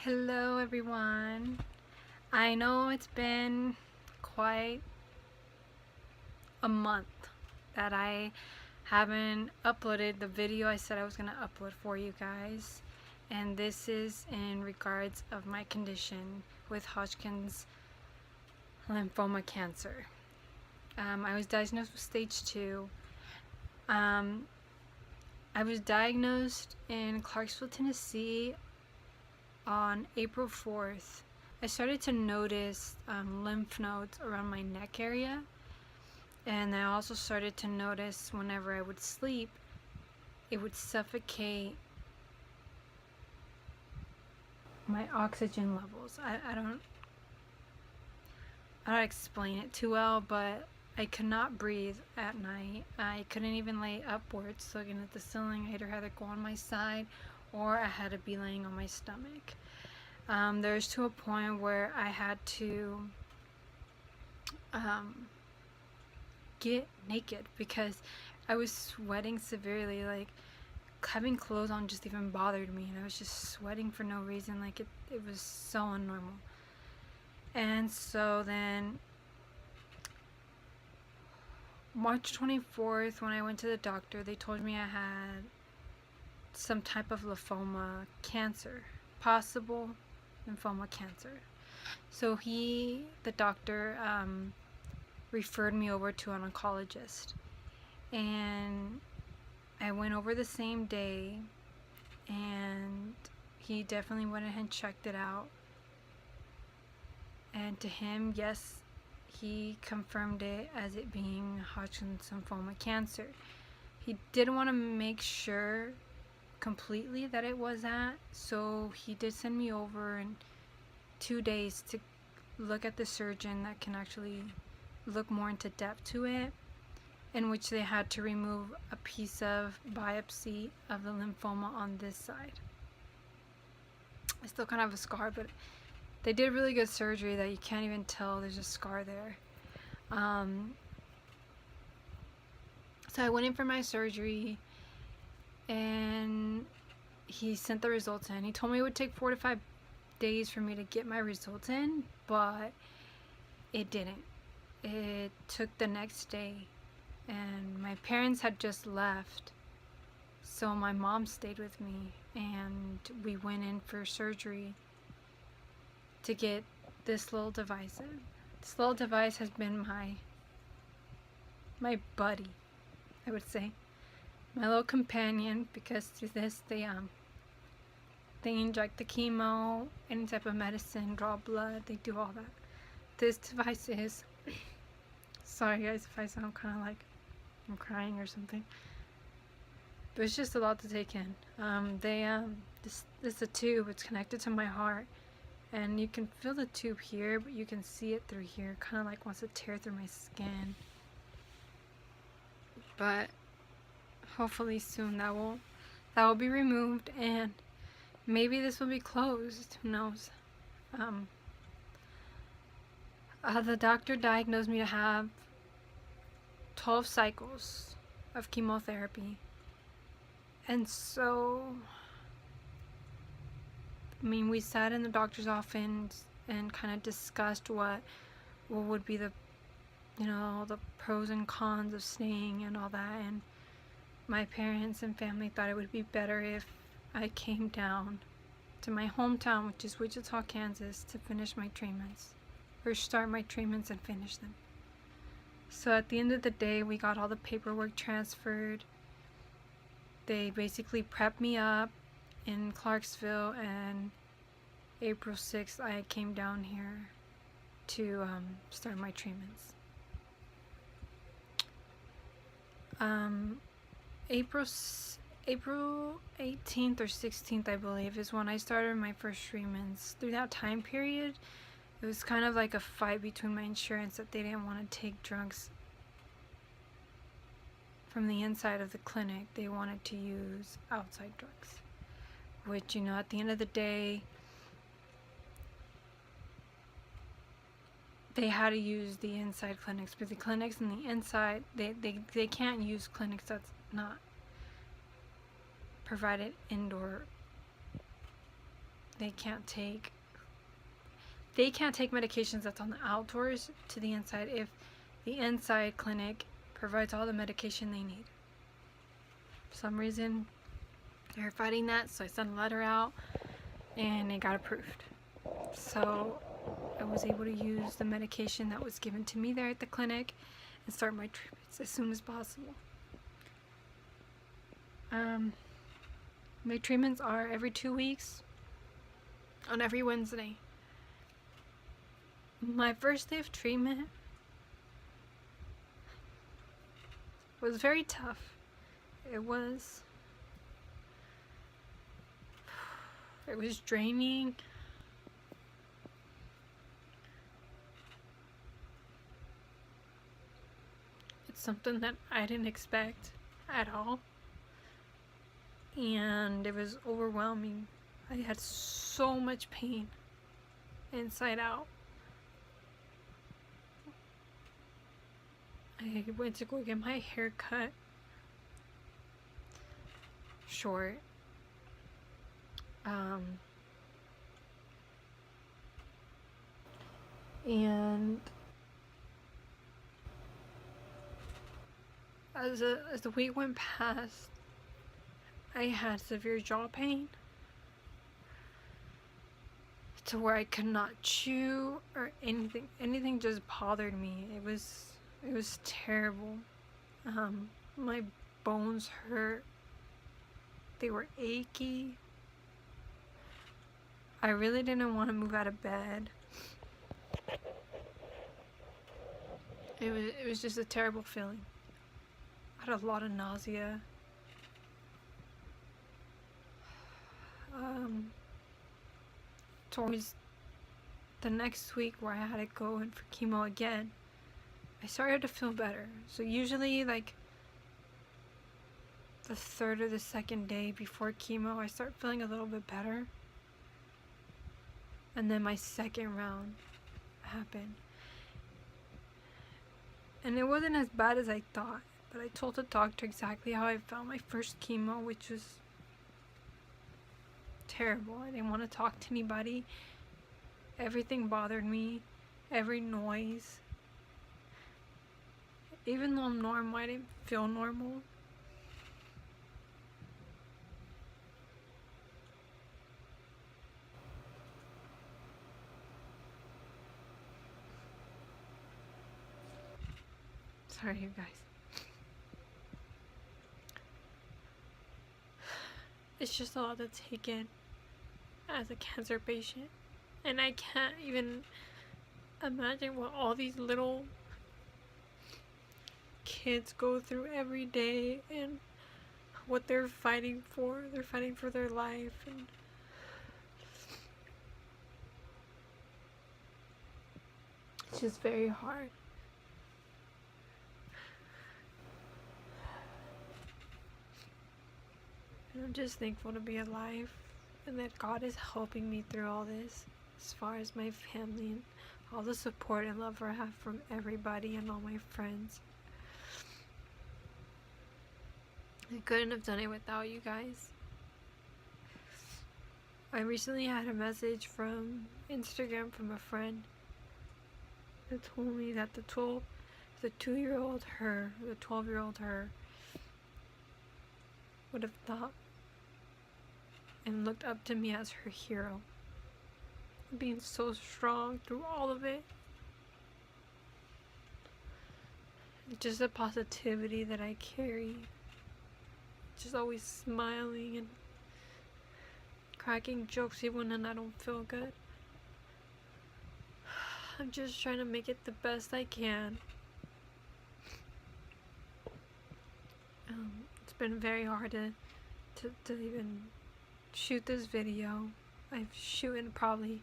Hello everyone. I know it's been quite a month that I haven't uploaded the video I said I was going to upload for you guys. And this is in regards of my condition with Hodgkin's lymphoma cancer. I was diagnosed with stage 2. I was diagnosed in Clarksville, Tennessee on April 4th. I started to notice lymph nodes around my neck area, and I also started to notice whenever I would sleep, it would suffocate my oxygen levels. I don't explain it too well, but I could not breathe at night. I couldn't even lay upwards looking at the ceiling. I either had to go on my side or I had to be laying on my stomach. There's to a point where I had to get naked because I was sweating severely. Like, having clothes on just even bothered me, and I was just sweating for no reason. Like, it was so unnormal. And so then March 24th, when I went to the doctor, they told me I had some type of lymphoma cancer, possible lymphoma cancer. So the doctor, referred me over to an oncologist, and I went over the same day, and he definitely went ahead and checked it out. And to him, yes, he confirmed it as it being Hodgkin's lymphoma cancer. He didn't want to make sure completely that it was that, so he did send me over in 2 days to look at the surgeon that can actually look more into depth to it, in which they had to remove a piece of biopsy of the lymphoma on this side. I still kind of have a scar, but they did really good surgery that you can't even tell there's a scar there. So I went in for my surgery, and he sent the results in. He told me it would take 4 to 5 days for me to get my results in, but it didn't. It took the next day, and my parents had just left, so my mom stayed with me, and we went in for surgery to get this little device in. This little device has been my buddy, I would say, my little companion, because through this they inject the chemo, any type of medicine, draw blood, they do all that. This device is sorry guys if I sound kind of like I'm crying or something, but it's just a lot to take in. This is a tube. It's connected to my heart, and you can feel the tube here, but you can see it through here. Kind of like wants to tear through my skin, but hopefully soon that will be removed, and maybe this will be closed. Who knows? The doctor diagnosed me to have 12 cycles of chemotherapy. And so, I mean, we sat in the doctor's office and kind of discussed what would be the pros and cons of staying and all that. And my parents and family thought it would be better if I came down to my hometown, which is Wichita, Kansas, to finish my treatments, or start my treatments and finish them. So at the end of the day, we got all the paperwork transferred. They basically prepped me up in Clarksville, and April 6th I came down here to start my treatments. April 18th or 16th, I believe, is when I started my first treatments. Through that time period, it was kind of like a fight between my insurance that they didn't want to take drugs from the inside of the clinic. They wanted to use outside drugs, which, at the end of the day, they had to use the inside clinics, but the clinics in the inside, they can't use clinics that's not provided indoor. they can't take medications that's on the outdoors to the inside if the inside clinic provides all the medication they need. For some reason, they're fighting that, so I sent a letter out and it got approved. So I was able to use the medication that was given to me there at the clinic and start my treatments as soon as possible. My treatments are every 2 weeks on every Wednesday. My first day of treatment was very tough. It was draining. It's something that I didn't expect at all. And it was overwhelming. I had so much pain inside out. I went to go get my hair cut short. And as the week went past, I had severe jaw pain to where I could not chew or anything. Anything just bothered me. It was terrible. My bones hurt. They were achy. I really didn't want to move out of bed. It was just a terrible feeling. I had a lot of nausea. Towards the next week where I had to go in for chemo again, I started to feel better. So usually like the third or the second day before chemo, I start feeling a little bit better. And then my second round happened. And it wasn't as bad as I thought, but I told the doctor exactly how I felt my first chemo, which was terrible. I didn't want to talk to anybody. Everything bothered me. Every noise. Even though I'm normal, I didn't feel normal. Sorry, you guys. It's just a lot to take in as a cancer patient. And I can't even imagine what all these little kids go through every day and what they're fighting for. They're fighting for their life, and it's just very hard. And I'm just thankful to be alive and that God is helping me through all this, as far as my family and all the support and love I have from everybody and all my friends. I couldn't have done it without you guys. I recently had a message from Instagram from a friend that told me that the 2-year-old her, the 12-year-old her, would have thought and looked up to me as her hero. Being so strong through all of it. Just the positivity that I carry. Just always smiling and cracking jokes even when I don't feel good. I'm just trying to make it the best I can. It's been very hard to even shoot this video. I've shooten probably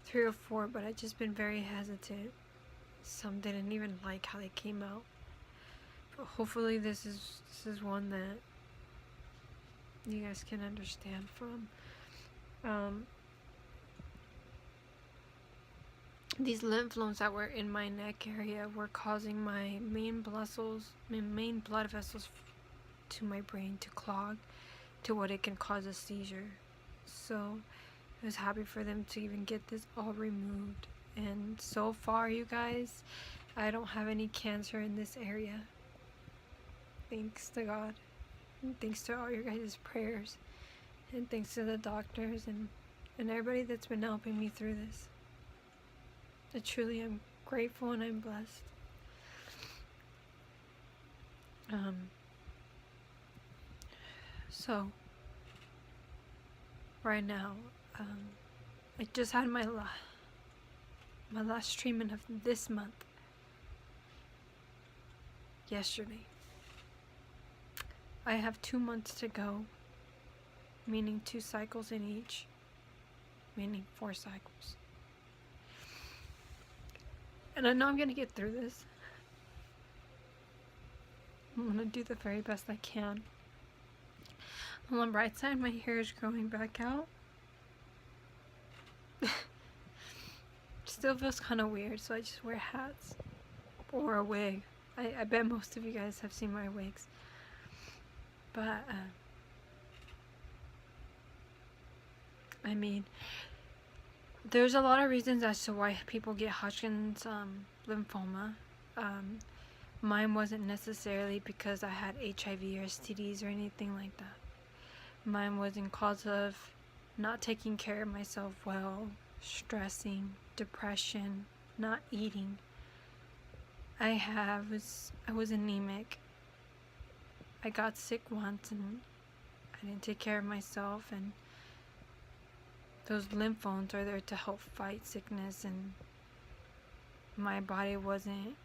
3 or 4, but I've just been very hesitant. Some didn't even like how they came out. But hopefully this is one that you guys can understand from. These lymph nodes that were in my neck area were causing my main blood vessels to my brain to clog to what it can cause a seizure. So I was happy for them to even get this all removed. And so far, you guys, I don't have any cancer in this area. Thanks to God. And thanks to all your guys' prayers. And thanks to the doctors and everybody that's been helping me through this. I truly am grateful and I'm blessed. So, right now, I just had my last treatment of this month. Yesterday. I have 2 months to go, meaning 2 cycles in each, meaning 4 cycles. And I know I'm gonna get through this. I'm gonna do the very best I can. On the right side, my hair is growing back out. Still feels kind of weird, so I just wear hats or a wig. I bet most of you guys have seen my wigs. But, I mean, there's a lot of reasons as to why people get Hodgkin's lymphoma. Mine wasn't necessarily because I had HIV or STDs or anything like that. Mine was in cause of not taking care of myself well, stressing, depression, not eating. I was anemic. I got sick once and I didn't take care of myself, and those lymphomes are there to help fight sickness, and my body wasn't